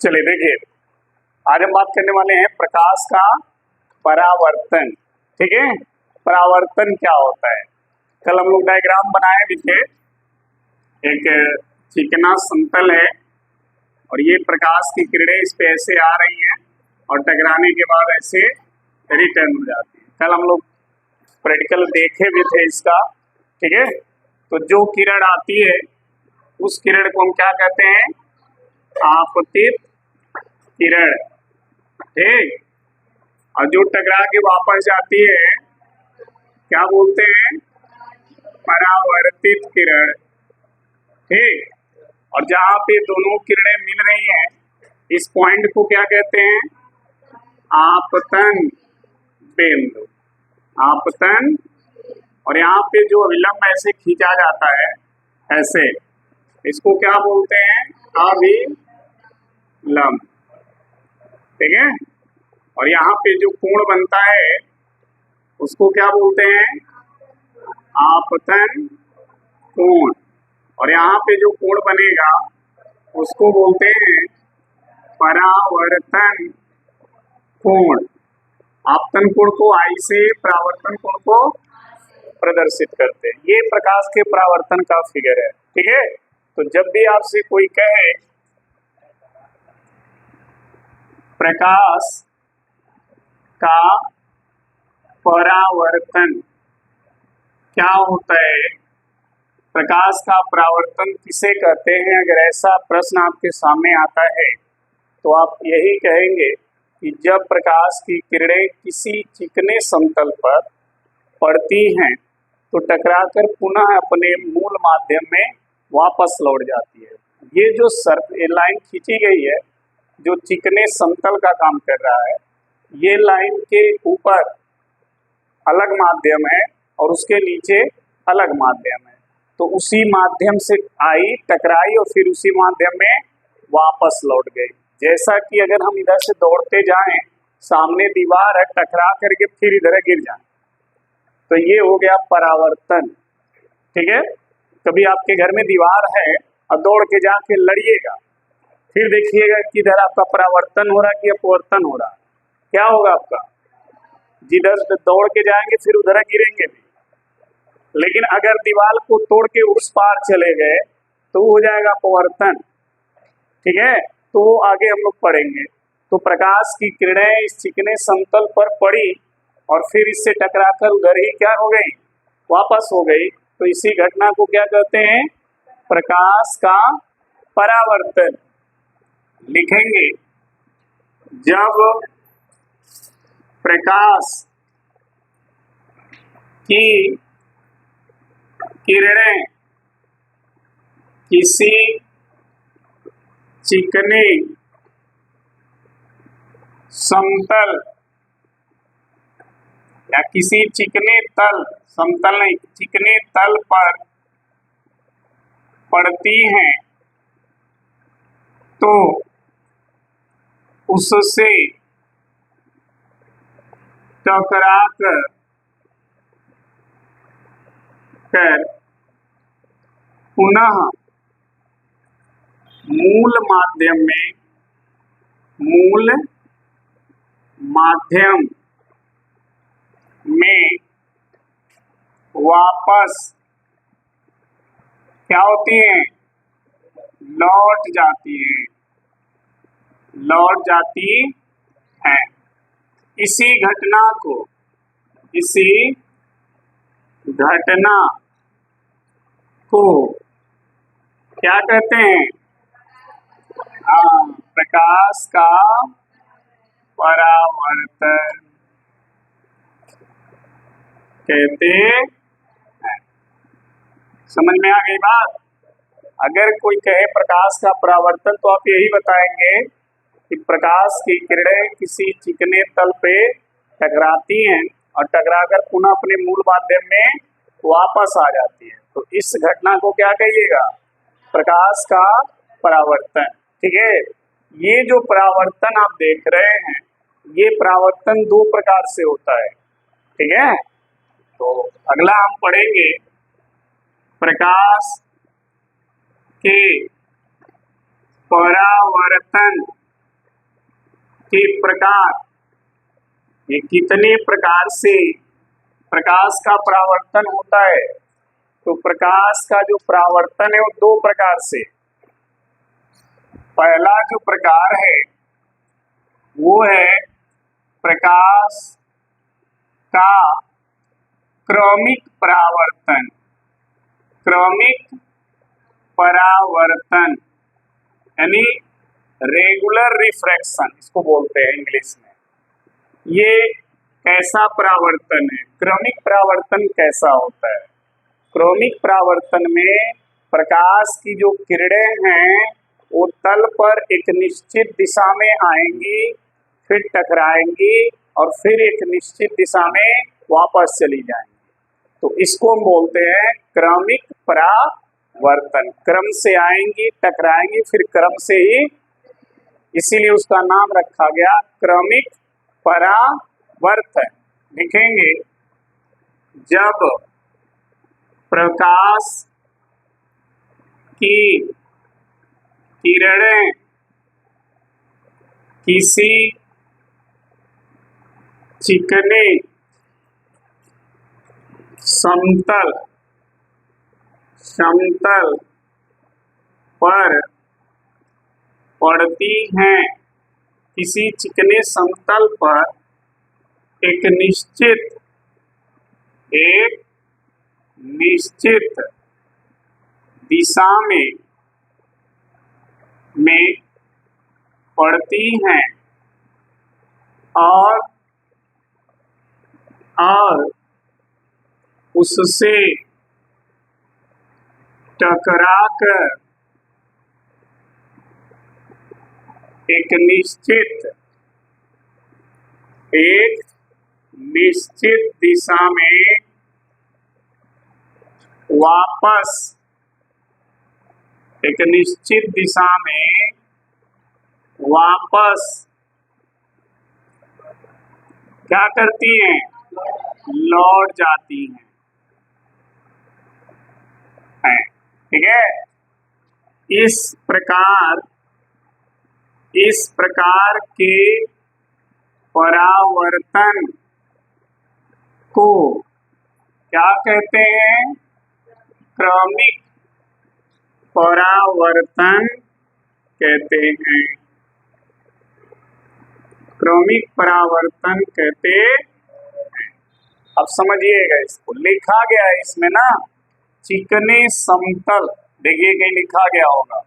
चलिए देखिए, आज हम बात करने वाले हैं प्रकाश का परावर्तन। ठीक है, परावर्तन क्या होता है। कल हम लोग डायग्राम बनाए भी थे। एक चिकना समतल है और ये प्रकाश की किरणें इस पे ऐसे आ रही हैं और टकराने के बाद ऐसे रिटर्न हो जाती है। कल हम लोग प्रैक्टिकल देखे भी थे इसका। ठीक है, तो जो किरण आती है उस किरण को हम क्या कहते हैं, आपतित किरण। ठीक, और जो टकरा के वापस जाती है क्या बोलते हैं, परावर्तित किरण। ठीक, और जहाँ पे दोनों किरणें मिल रही हैं इस पॉइंट को क्या कहते हैं, आपतन बिंदु। आपतन, और यहाँ पे जो अभिलंब ऐसे खींचा जाता है ऐसे, इसको क्या बोलते हैं, अभिलंब। ठीक है, और यहाँ पे जो कोण बनता है उसको क्या बोलते हैं, आपतन कोण। और यहाँ पे जो कोण बनेगा उसको बोलते हैं परावर्तन कोण। आपतन कोण को आई से, परावर्तन कोण को प्रदर्शित करते हैं। ये प्रकाश के परावर्तन का फिगर है। ठीक है, तो जब भी आपसे कोई कहे प्रकाश का परावर्तन क्या होता है, प्रकाश का परावर्तन किसे कहते हैं, अगर ऐसा प्रश्न आपके सामने आता है तो आप यही कहेंगे कि जब प्रकाश की किरणें किसी चिकने समतल पर पड़ती हैं तो टकराकर पुनः अपने मूल माध्यम में वापस लौट जाती है। ये जो लाइन खींची गई है जो चिकने समतल का काम कर रहा है, ये लाइन के ऊपर अलग माध्यम है और उसके नीचे अलग माध्यम है, तो उसी माध्यम से आई, टकराई और फिर उसी माध्यम में वापस लौट गई। जैसा कि अगर हम इधर से दौड़ते जाएं, सामने दीवार है, टकरा करके फिर इधर गिर जाए, तो ये हो गया परावर्तन। ठीक है, कभी आपके घर में दीवार है और दौड़ के जाके लड़िएगा, फिर देखिएगा कि इधर आपका परावर्तन हो रहा है कि अपवर्तन हो रहा है। क्या होगा आपका, जिधर दौड़ के जाएंगे फिर उधर गिरेंगे भी। लेकिन अगर दीवार को तोड़ के उस पार चले गए तो हो जाएगा अपवर्तन। ठीक है, तो आगे हम लोग पढ़ेंगे। तो प्रकाश की किरणें इस चिकने समतल पर पड़ी और फिर इससे टकराकर उधर ही क्या हो गई, वापस हो गई, तो इसी घटना को क्या कहते हैं, प्रकाश का परावर्तन। लिखेंगे, जब प्रकाश की किरणें किसी चिकने समतल या किसी चिकने तल, समतल नहीं, चिकने तल पर पड़ती हैं तो उससे टकराकर पुनः मूल माध्यम में वापस क्या होती हैं, लौट जाती हैं। इसी घटना को क्या कहते हैं, प्रकाश का परावर्तन कहते हैं। समझ में आ गई बात। अगर कोई कहे प्रकाश का परावर्तन तो आप यही बताएंगे कि प्रकाश की किरणें किसी चिकने तल पे टकराती हैं और टकराकर पुनः अपने मूल माध्यम में वापस आ जाती है, तो इस घटना को क्या कहिएगा, प्रकाश का परावर्तन। ठीक है, ये जो परावर्तन आप देख रहे हैं, ये परावर्तन दो प्रकार से होता है। ठीक है, तो अगला हम पढ़ेंगे प्रकाश के परावर्तन के प्रकार, ये कितने प्रकार से प्रकाश का परावर्तन होता है। तो प्रकाश का जो परावर्तन है वो दो प्रकार से। पहला जो प्रकार है वो है प्रकाश का क्रमिक परावर्तन। क्रमिक परावर्तन यानी रेगुलर रिफ्रैक्शन इसको बोलते हैं इंग्लिश में। ये कैसा परावर्तन है? क्रमिक परावर्तन कैसा होता है? क्रमिक परावर्तन में प्रकाश की जो किरणें हैं वो तल पर एक निश्चित दिशा में आएंगी, फिर टकराएंगी और फिर एक निश्चित दिशा में वापस चली जाएंगी। तो इसको हम बोलते हैं क्रमिक परावर्तन। क्रम से आएंगी, टकराएंगी, फिर क्रम से ही, इसीलिए उसका नाम रखा गया क्रमिक परावर्तन। लिखेंगे जब प्रकाश की किरणें किसी चिकने समतल पर पड़ती हैं, किसी चिकने समतल पर एक निश्चित दिशा में पड़ती हैं और उससे टकराकर एक निश्चित दिशा में वापस, एक निश्चित दिशा में वापस क्या करती हैं? लौट जाती हैं। ठीक है। इस प्रकार के परावर्तन को क्या कहते हैं? क्रमिक परावर्तन कहते हैं। क्रमिक परावर्तन कहते हैं। अब समझिएगा, इसको लिखा गया है इसमें ना चिकने समतल, देखिए कहीं लिखा गया होगा,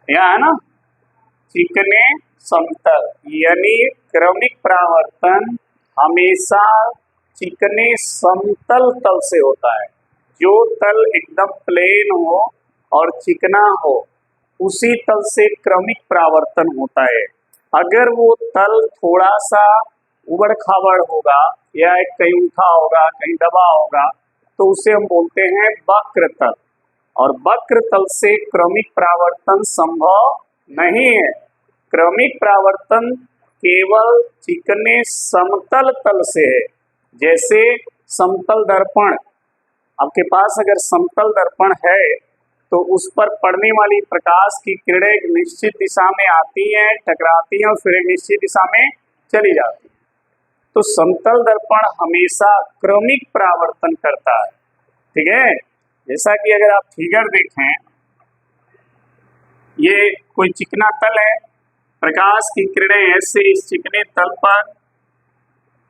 यहाँ है ना चिकने समतल, यानी क्रमिक परावर्तन हमेशा चिकने समतल तल से होता है। जो तल एकदम प्लेन हो और चिकना हो उसी तल से क्रमिक परावर्तन होता है। अगर वो तल थोड़ा सा उबड़ खाबड़ होगा या कहीं उठा होगा, कहीं दबा होगा, तो उसे हम बोलते हैं वक्र तल, और वक्र तल से क्रमिक परावर्तन संभव नहीं है। क्रमिक परावर्तन केवल चिकने समतल तल से है। जैसे समतल दर्पण, आपके पास अगर समतल दर्पण है तो उस पर पड़ने वाली प्रकाश की किरणें एक निश्चित दिशा में आती हैं, टकराती हैं और फिर एक निश्चित दिशा में चली जाती हैं। तो समतल दर्पण हमेशा क्रमिक परावर्तन करता है। ठीक है। जैसा कि अगर आप फिगर देखें, ये कोई चिकना तल है, प्रकाश की किरणें ऐसे इस चिकने तल पर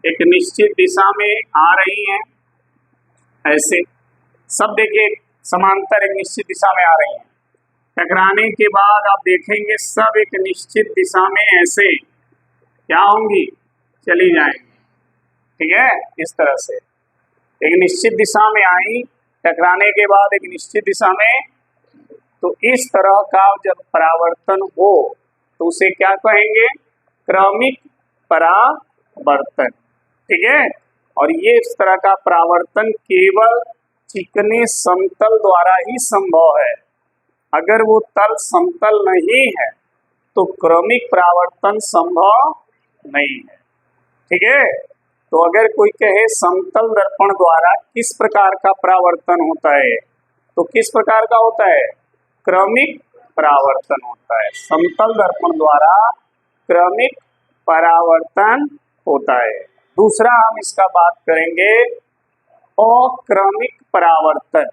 एक निश्चित दिशा में आ रही हैं, ऐसे सब देखिए समांतर एक निश्चित दिशा में आ रही हैं। टकराने के बाद आप देखेंगे सब एक निश्चित दिशा में ऐसे क्या होंगी? चली जाएंगी। ठीक है। इस तरह से एक निश्चित दिशा में आई, टकराने के बाद एक निश्चित दिशा में, तो इस तरह का जब परावर्तन हो तो उसे क्या कहेंगे? क्रमिक परावर्तन। ठीक है। और ये इस तरह का परावर्तन केवल चिकने समतल द्वारा ही संभव है। अगर वो तल समतल नहीं है तो क्रमिक परावर्तन संभव नहीं है। ठीक है। तो अगर कोई कहे समतल दर्पण द्वारा किस प्रकार का परावर्तन होता है, तो किस प्रकार का होता है? क्रमिक परावर्तन होता है। समतल दर्पण द्वारा क्रमिक परावर्तन होता है। दूसरा हम इसका बात करेंगे अक्रमिक परावर्तन।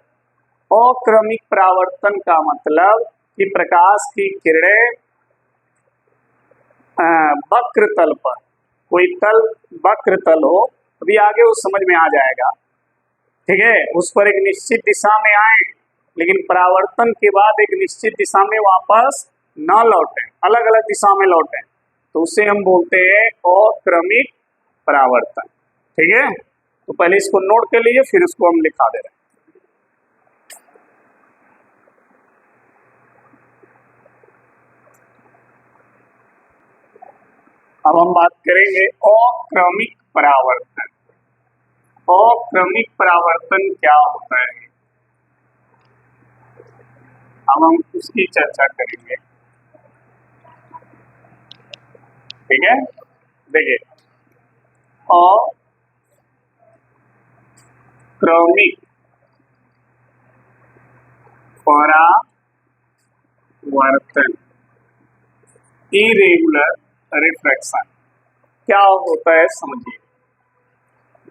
अक्रमिक परावर्तन का मतलब कि प्रकाश की किरणें वक्र तल पर, कोई तल वक्र तल हो, अभी आगे वो समझ में आ जाएगा, ठीक है, उस पर एक निश्चित दिशा में आए लेकिन परावर्तन के बाद एक निश्चित दिशा में वापस न लौटें, अलग अलग दिशा में लौटें, तो उसे हम बोलते हैं अक्रमिक परावर्तन। ठीक है, तो पहले इसको नोट कर लीजिए, फिर इसको हम लिखा दे रहे हैं। अब हम बात करेंगे अक्रमिक परावर्तन। अक्रमिक परावर्तन क्या होता है, अब हम उसकी चर्चा करेंगे। ठीक है, देखिए अक्रमिक परावर्तन, इरेगुलर रिफ्रैक्शन क्या होता है समझिए।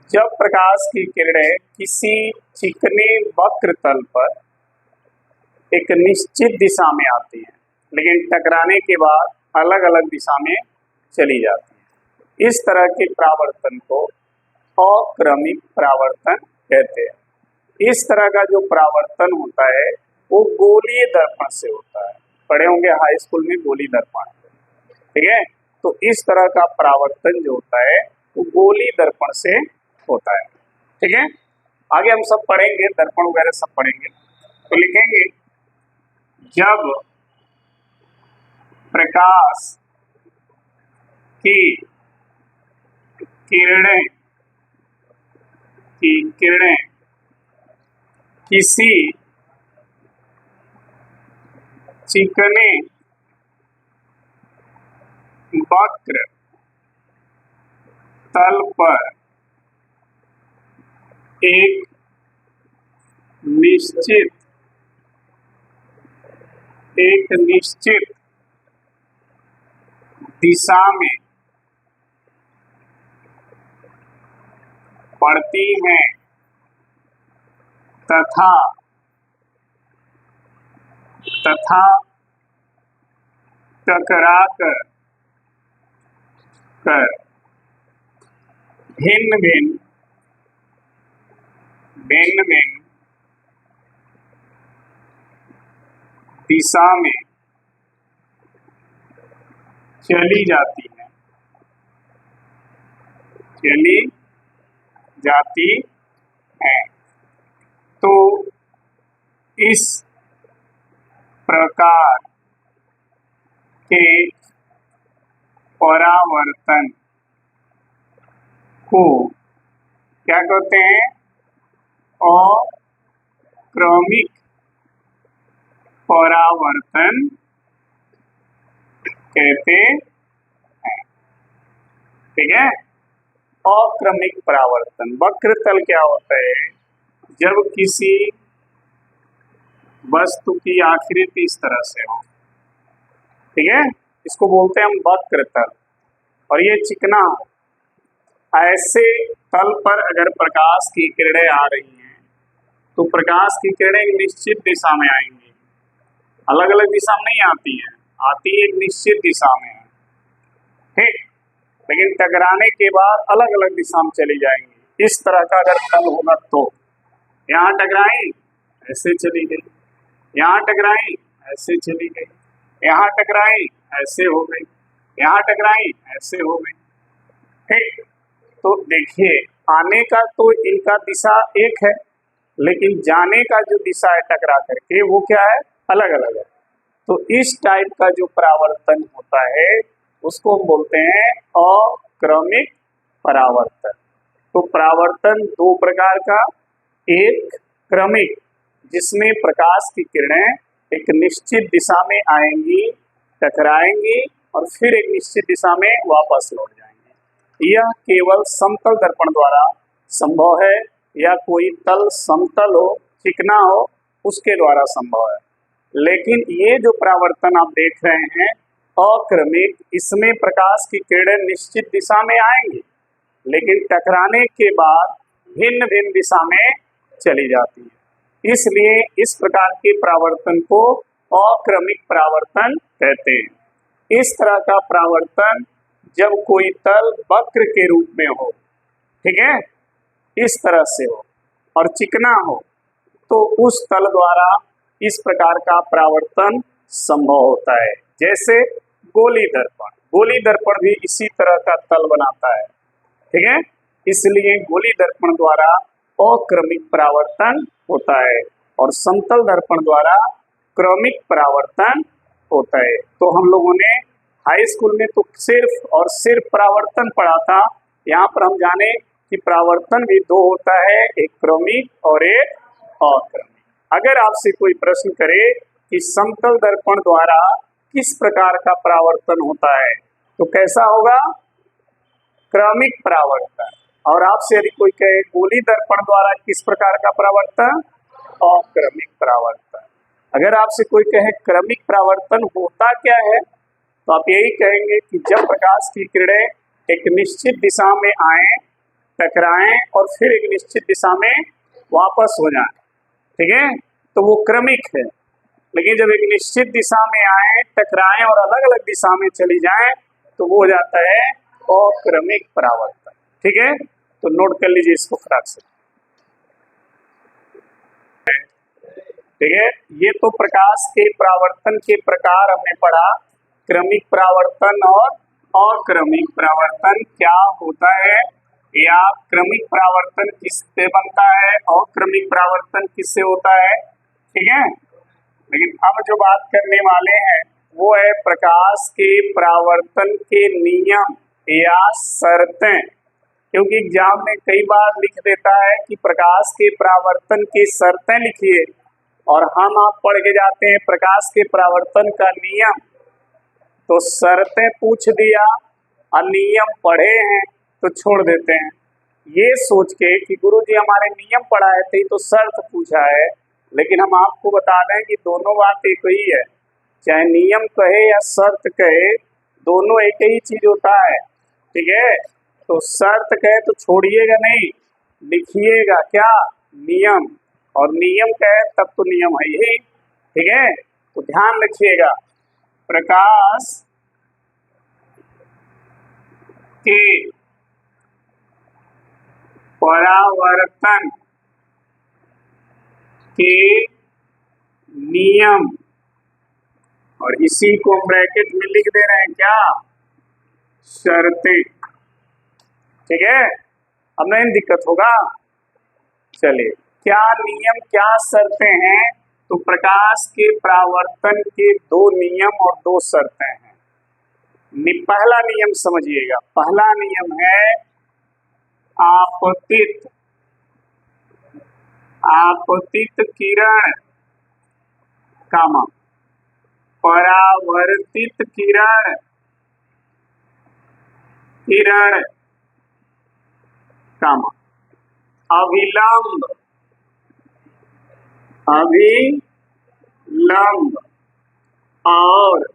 जब प्रकाश की किरणें किसी चिकने वक्र तल पर एक निश्चित दिशा में आती हैं लेकिन टकराने के बाद अलग अलग दिशा में चली जाती हैं, इस तरह के परावर्तन को अक्रमिक परावर्तन कहते हैं। इस तरह का जो परावर्तन होता है वो गोलीय दर्पण से होता है, पढ़े होंगे हाई स्कूल में गोली दर्पण, ठीक है। तो इस तरह का परावर्तन जो होता है वो गोली दर्पण से होता है, ठीक है। आगे हम सब पढ़ेंगे, दर्पण वगैरह सब पढ़ेंगे, तो लिखेंगे जब प्रकाश की किरणें किसी चिकने वक्र तल पर एक निश्चित दिशा में पड़ती हैं तथा टकराकर भिन्न भिन्न दिशा में चली जाती है, तो इस प्रकार के परावर्तन को क्या कहते हैं, अक्रमिक परावर्तन कहते हैं, ठीक है। अक्रमिक परावर्तन, वक्र तल क्या होता है, जब किसी वस्तु की आकृति इस तरह से हो, ठीक है, इसको बोलते हैं हम वक्र तल, और ये चिकना हो, ऐसे तल पर अगर प्रकाश की किरणें आ रही हैं तो प्रकाश की किरणें एक निश्चित दिशा में आएंगी, अलग अलग दिशा में नहीं आती हैं, आती एक निश्चित दिशा में है, ठीक, लेकिन टकराने के बाद अलग अलग दिशा में चली जाएंगी। इस तरह का अगर तल होगा तो यहाँ टकराई ऐसे चली गई, यहाँ टकराई ऐसे चली गई, यहाँ टकराई ऐसे हो गई, यहाँ टकराई ऐसे हो गई, ठीक। तो देखिए आने का तो इनका दिशा एक है, लेकिन जाने का जो दिशा है टकरा करके वो क्या है, अलग अलग है। तो इस टाइप का जो परावर्तन होता है उसको हम बोलते हैं अक्रमिक परावर्तन। तो परावर्तन दो प्रकार का, एक क्रमिक जिसमें प्रकाश की किरणें एक निश्चित दिशा में आएंगी, टकराएंगी और फिर एक निश्चित दिशा में वापस लौट जाएंगी। यह केवल समतल दर्पण द्वारा संभव है, या कोई तल समतल हो, चिकना हो, उसके द्वारा संभव है। लेकिन ये जो परावर्तन आप देख रहे हैं अक्रमिक, इसमें प्रकाश की किरणें निश्चित दिशा में आएंगी, लेकिन टकराने के बाद भिन्न भिन्न दिशा में चली जाती है। इसलिए इस प्रकार के परावर्तन को अक्रमिक परावर्तन कहते हैं। इस तरह का परावर्तन जब कोई तल वक्र के रूप में हो, ठीक है, इस तरह से हो और चिकना हो, तो उस तल द्वारा इस प्रकार का परावर्तन संभव होता है। जैसे गोली दर्पण, गोली दर्पण भी इसी तरह का तल बनाता है, ठीक है। इसलिए गोली दर्पण द्वारा अक्रमिक परावर्तन होता है और समतल दर्पण द्वारा क्रमिक परावर्तन होता है। तो हम लोगों ने हाई स्कूल में तो सिर्फ और सिर्फ परावर्तन पढ़ा था। यहाँ पर हम जाने कि परावर्तन भी दो होता है, एक क्रमिक और एक अक्रमिक। अगर आपसे कोई प्रश्न करे कि समतल दर्पण द्वारा किस प्रकार का परावर्तन होता है, तो कैसा होगा? क्रमिक परावर्तन। और आपसे यदि कोई कहे गोली दर्पण द्वारा किस प्रकार का परावर्तन, अक्रमिक परावर्तन। अगर आपसे कोई कहे क्रमिक परावर्तन होता क्या है, तो आप यही कहेंगे कि जब प्रकाश की किरणें एक निश्चित दिशा में आए, टकराएं और फिर एक निश्चित दिशा में वापस हो जाएं, ठीक है, तो वो क्रमिक है। लेकिन जब एक निश्चित दिशा में आए, टकराएं और अलग अलग दिशा में चली जाएं, तो वो हो जाता है अक्रमिक परावर्तन, ठीक है। तो नोट कर लीजिए इसको फटाक से, ठीक है। ये तो प्रकाश के परावर्तन के प्रकार हमने पढ़ा, क्रमिक परावर्तन और अक्रमिक परावर्तन क्या होता है, या क्रमिक परावर्तन किससे बनता है, अक्रमिक परावर्तन किससे होता है, ठीक है। लेकिन अब जो बात करने वाले हैं वो है प्रकाश के परावर्तन के नियम या शर्तें। क्योंकि एग्जाम में कई बार लिख देता है कि प्रकाश के परावर्तन की शर्तें लिखिए, और हम आप पढ़ के जाते हैं प्रकाश के परावर्तन का नियम, तो शर्तें पूछ दिया और नियम पढ़े हैं तो छोड़ देते हैं, ये सोच के कि गुरुजी हमारे नियम पढ़ाए थे तो शर्त पूछा है। लेकिन हम आपको बता दें कि दोनों बात एक ही है, चाहे नियम कहे या शर्त कहे, दोनों एक ही चीज होता है, ठीक है। तो शर्त कहे तो छोड़िएगा नहीं, लिखिएगा क्या, नियम, और नियम कहे तब तो नियम है ही, ठीक है। तो ध्यान रखिएगा, प्रकाश के परावर्तन के नियम, और इसी को ब्रैकेट में लिख दे रहे हैं क्या, शर्तें, ठीक है। अब नहीं दिक्कत होगा। चलिए, क्या नियम क्या शर्तें हैं, तो प्रकाश के परावर्तन के दो नियम और दो शर्तें हैं। पहला नियम समझिएगा, पहला नियम है आपतित किरण कामा परावर्तित किरण कामा अभिलंब और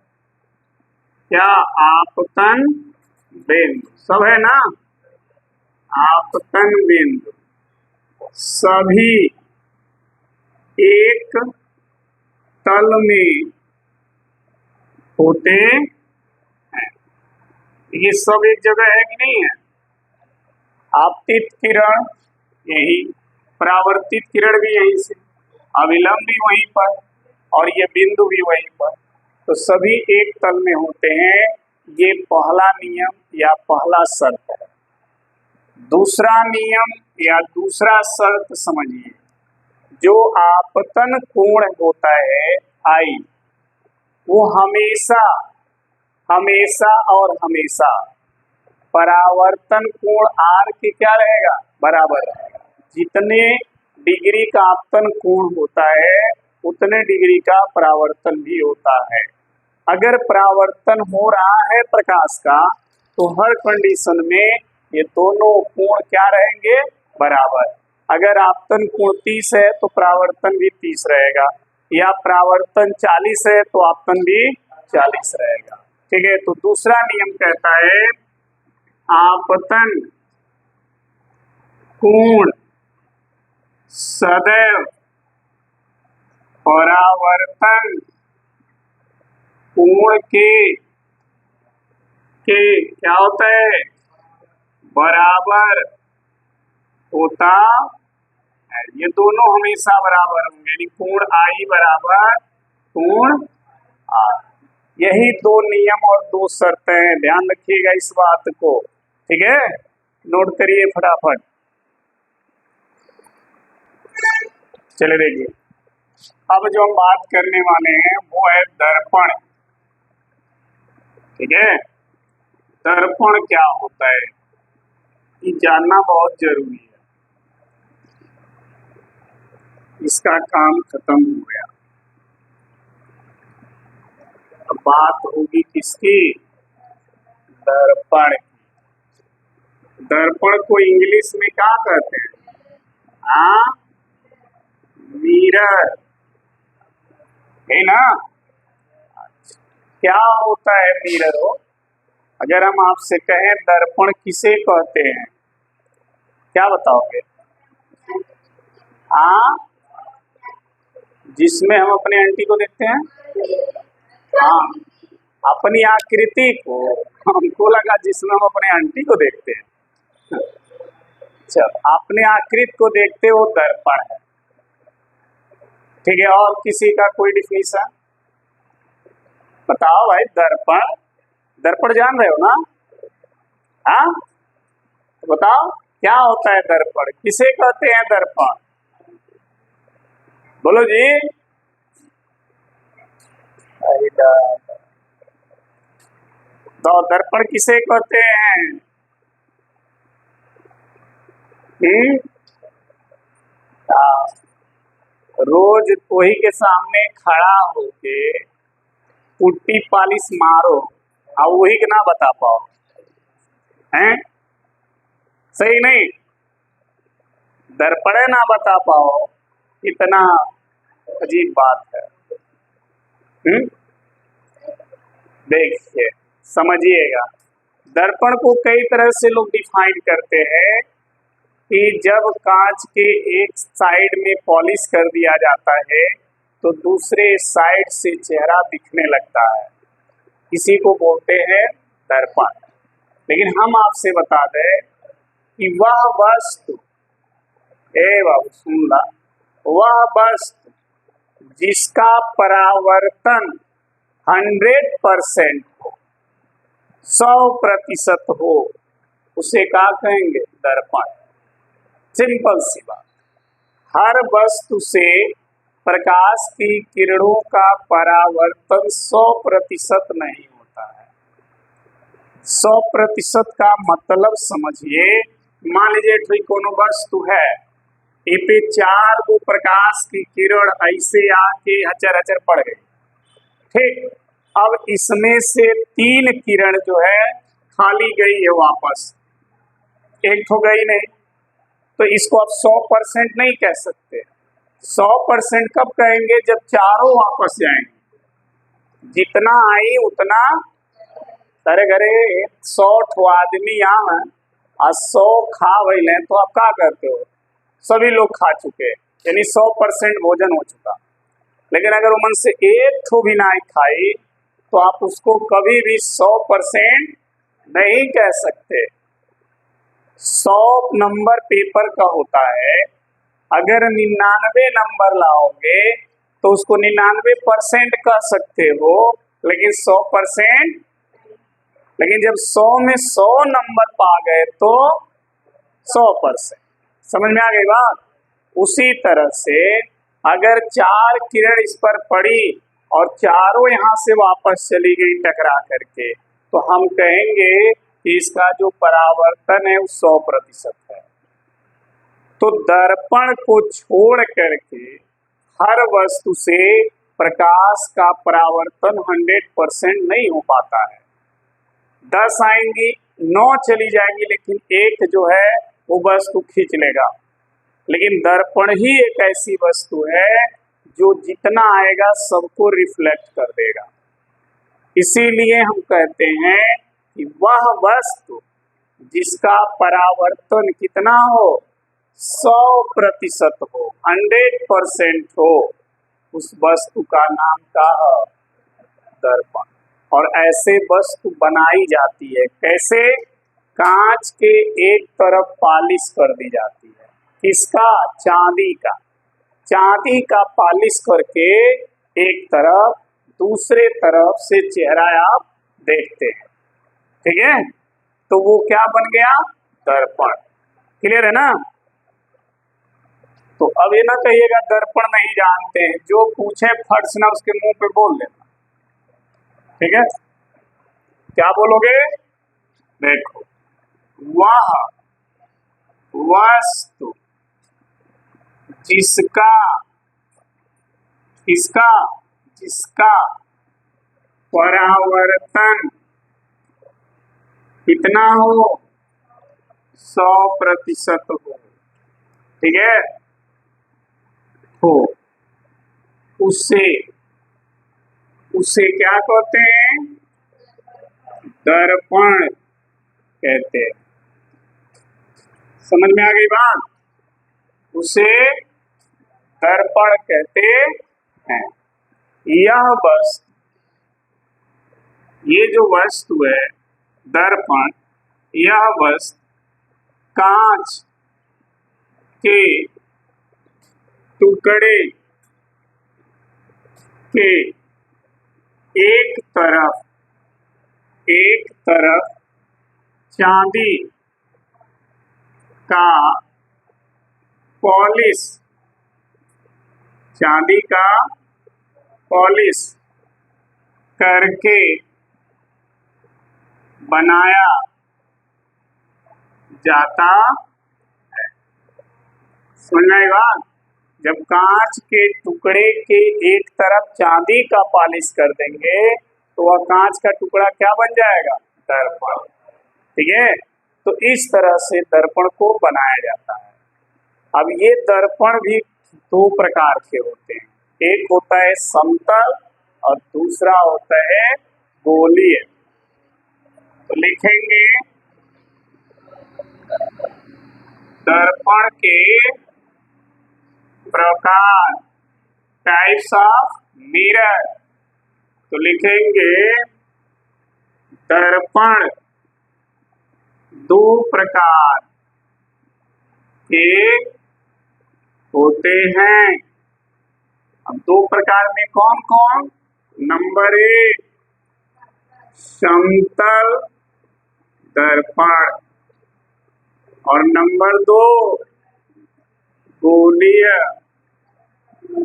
क्या आपतन बिंदु, सब है ना, आपतन बिंदु सभी एक तल में होते हैं। ये सब एक जगह है कि नहीं है? आपतित किरण यही, परावर्तित किरण भी यहीं से, अविलंब भी वहीं पर, और ये बिंदु भी वहीं पर, तो सभी एक तल में होते हैं। ये पहला नियम या पहला शर्त है। दूसरा नियम या दूसरा शर्त समझिए, जो आपतन कोण होता है आई, वो हमेशा और हमेशा परावर्तन कोण आर के क्या रहेगा, बराबर रहेगा। जितने डिग्री का आपतन कोण होता है उतने डिग्री का परावर्तन भी होता है। अगर परावर्तन हो रहा है प्रकाश का, तो हर कंडीशन में ये दोनों कोण क्या रहेंगे, बराबर। अगर आपतन कोण 30 है तो परावर्तन भी 30 रहेगा, या परावर्तन 40 है तो आपतन भी 40 रहेगा, ठीक है। तो दूसरा नियम कहता है आपतन कोण सदैव परावर्तन कोण के क्या होता है, बराबर होता है। ये दोनों हमेशा बराबर होंगे, यानी कोण आई बराबर कोण आई। यही दो नियम और दो शर्तें हैं, ध्यान रखिएगा इस बात को, ठीक है। नोट करिए फटाफट। चले देखिए, अब जो हम बात करने वाले हैं वो है दर्पण, ठीक है। दर्पण क्या होता है ये जानना बहुत जरूरी है। इसका काम खत्म हो गया, अब बात होगी किसकी, दर्पण की। दर्पण को इंग्लिश में क्या कहते हैं, मिरर, है ना। क्या होता है मिरर हो, अगर हम आपसे कहें दर्पण किसे कहते हैं, क्या बताओगे। जिसमें हम अपने आंटी को देखते हैं, हाँ, अपनी आकृति को, हमको लगा जिसमें हम अपने आंटी को देखते हैं। चल, अपने आकृति को देखते वो दर्पण है, ठीक है। और किसी का कोई डिफिनेशन बताओ भाई। दर्पण, दर्पण जान रहे हो ना, हाँ, बताओ क्या होता है दर्पण, किसे कहते हैं दर्पण, बोलो जी। तो दर्पण किसे कहते हैं, रोज कोई के सामने खड़ा होके पुट्टी पालिश मारो और वही के ना बता पाओ, हैं, सही नहीं, दर्पण ना बता पाओ, इतना अजीब बात है। देखिए समझिएगा, दर्पण को कई तरह से लोग डिफाइन करते हैं कि जब कांच के एक साइड में पॉलिश कर दिया जाता है तो दूसरे साइड से चेहरा दिखने लगता है, इसी को बोलते हैं दर्पण। लेकिन हम आपसे बता दें कि वह वस्तु, बाबू सुन ला, वह वस्तु जिसका परावर्तन 100% हो, 100% हो, उसे क्या कहेंगे, दर्पण। सिंपल सी बात, हर वस्तु से प्रकाश की किरणों का परावर्तन 100% नहीं होता है। 100% का मतलब समझिए, मान लीजिए कोनो वस्तु है, ये पे 4 गो प्रकाश की किरण ऐसे आके हचर हचर पड़ गई, ठीक। अब इसमें से 3 किरण जो है खाली गई है वापस, एक तो गई नहीं, तो इसको आप 100% नहीं कह सकते। 100% कब कहेंगे, जब चारों वापस जाएंगे, जितना आई उतना, अरे घरे 100 आदमी यहाँ और 100 खा गए, तो आप क्या करते हो, सभी लोग खा चुके, यानी 100% भोजन हो चुका। लेकिन अगर उमन से एक ठो भी ना खाई तो आप उसको कभी भी 100% नहीं कह सकते। 100 नंबर पेपर का होता है, अगर 99 नंबर लाओगे तो उसको 99% कह सकते हो, लेकिन 100%। लेकिन जब 100 में 100 नंबर पा गए तो 100%। समझ में आ गई बात। उसी तरह से अगर 4 किरण इस पर पड़ी और चारों यहाँ से वापस चली गई टकरा करके, तो हम कहेंगे कि इसका जो परावर्तन है वो 100% है। तो दर्पण को छोड़ करके हर वस्तु से प्रकाश का परावर्तन 100% नहीं हो पाता है। 10 आएंगी, 9 चली जाएंगी, लेकिन एक जो है वो वस्तु खींच लेगा। लेकिन दर्पण ही एक ऐसी वस्तु है जो जितना आएगा सबको रिफ्लेक्ट कर देगा। इसीलिए हम कहते हैं कि वह वस्तु जिसका परावर्तन कितना हो, 100% हो, 100% हो, उस वस्तु का नाम क्या है, दर्पण। और ऐसे वस्तु बनाई जाती है कैसे, कांच के एक तरफ पॉलिश कर दी जाती है, किसका, चांदी का। चांदी का पॉलिश करके एक तरफ, दूसरे तरफ से चेहरा आप देखते हैं, ठीक है, तो वो क्या बन गया, दर्पण। क्लियर है ना। तो अब ये ना कहिएगा दर्पण नहीं जानते हैं, जो पूछे फट से ना उसके मुंह पे बोल लेना, ठीक है। क्या बोलोगे, देखो, वह वस्तु जिसका, किसका, जिसका परावर्तन कितना हो, 100% हो, ठीक है, हो, उसे क्या कहते हैं, दर्पण कहते हैं। समझ में आ गई बात, उसे दर्पण कहते हैं। यह वस्तु, ये जो वस्तु है दर्पण, यह वस्तु कांच के टुकड़े के एक तरफ चांदी का पॉलिश, चांदी का पॉलिश करके बनाया जाता है। सुनना है बात, जब कांच के टुकड़े के एक तरफ चांदी का पॉलिश कर देंगे तो वह कांच का टुकड़ा क्या बन जाएगा, दर्पण, ठीक है। तो इस तरह से दर्पण को बनाया जाता है। अब ये दर्पण भी दो प्रकार के होते हैं, एक होता है समतल और दूसरा होता है गोलीय। तो लिखेंगे दर्पण के प्रकार, टाइप्स ऑफ मिरर। तो लिखेंगे दर्पण दो प्रकार के होते हैं। अब दो प्रकार में कौन कौन, नंबर 1 समतल दर्पण और नंबर 2 गोलीय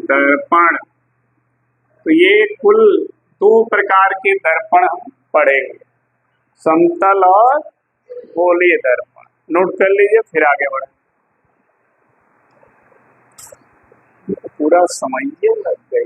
दर्पण। तो ये कुल दो प्रकार के दर्पण हम पढ़ेंगे, समतल और गोलीय दर्पण। नोट कर लीजिए, फिर आगे बढ़े। पूरा समझिए, लग गई।